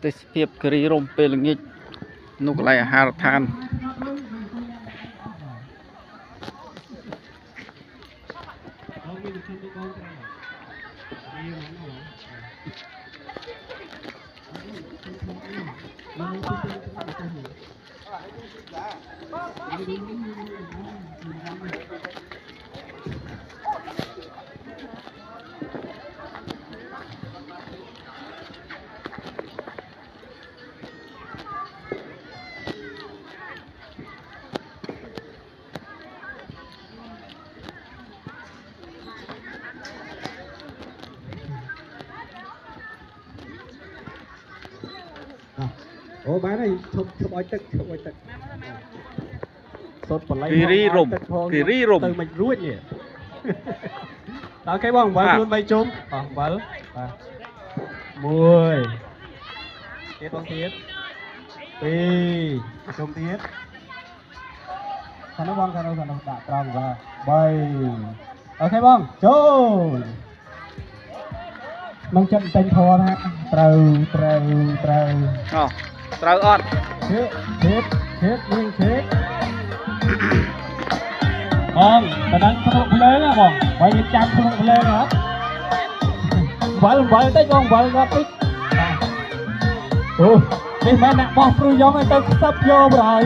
ទេសភាពគិរីរំពេលល្ងាចនៅកន្លែងអាហារដ្ឋានអូបានហើយឈប់ឲ្យទឹកសុតបល័យគិរីរំទៅមិនរួចនេះដល់គេបងអំបិលខ្លួន3ជុំអំបិលបាទ1ទៀតបងទៀត2ជុំទៀតខាងនោះបងដាក់ត្រង់បាទ3អូខេបងចូលនឹងចិត្តតែងធរណាត្រូវត្រូវអត់ឈេវិញឈេបងតដឹងភ្នក់ភ្លើងហ៎បងបើយើងចាំភ្នក់ភ្លើងហ៎វល់តិចបងវល់គាត់តិចអូនេះមិនអ្នកបោះព្រួយយ៉ងឲ្យទៅខ្សឹបយកប្រហើយ